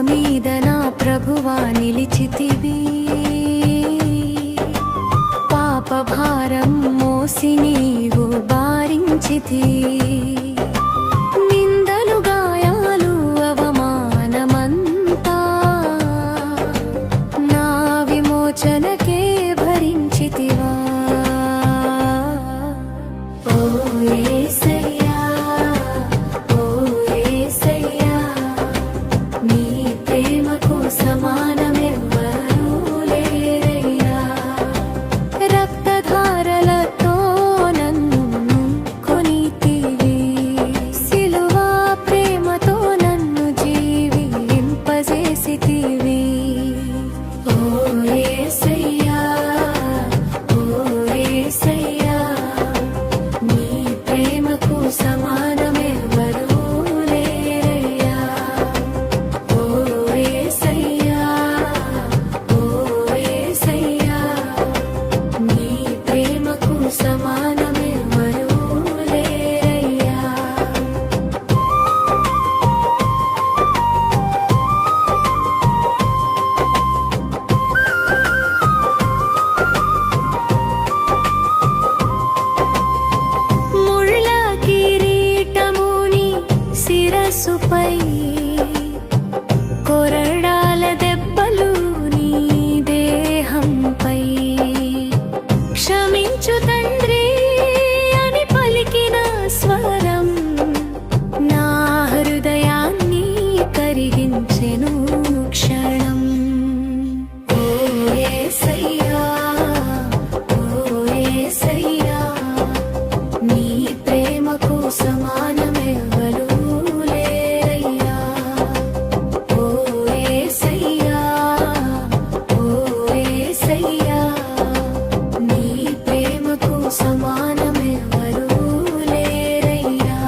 మీద నా ప్రభువా నిలిచితివి పాప భారం మోసి నీవు భారించితి నిందలు గాయాలు అవమానమంతా నా విమోచనకే భరించితివా ఓ యేసయ్యా ఓ యేసయ్యా నీ ప్రేమకు సమానమెవ్వరూ లేరయ్యా రక్తధారలతో నన్ను కొనితివి సిలువా ప్రేమతో నన్ను జీవింపజేసితివి ఓ యేసయ్యా ఓ యేసయ్యా నీ ప్రేమకు సమానమెవ్వరూ లేరయ్యా ఓ యేసయ్యా ఓ యేసయ్యా నీ ప్రేమకు సమానమెవ్వరూ లేరయ్యా ముళ్ళ కిరీటముని శిరస్సుపై కొరడాల దెబ్బలు నీ దేహంపై క్షమించు తండ్రి అని పలికిన స్వరం నా హృదయాన్ని కరిగించెను క్షణం ఓ యేసయ్యా ఓ యేసయ్యా నీ ప్రేమకు సమానమెవ్వరూ లేరయ్యా ఓ యేసయ్యా ఓ యేసయ్యా నీ ప్రేమకు సమానమెవ్వరూ లేరయ్యా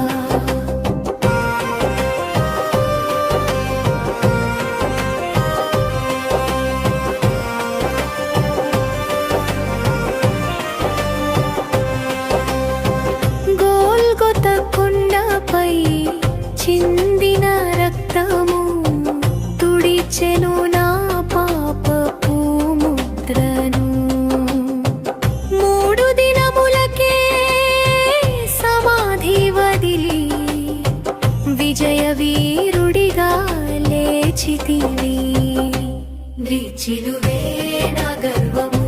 గోల్గొత కొండపై చిందిన రక్తము తుడిచెను నా పాపపు ముద్రను మూడు దినములకే సమాధి వదిలి విజయ వీరుడిగా లేచితివి నిలిచినువే నా గర్వము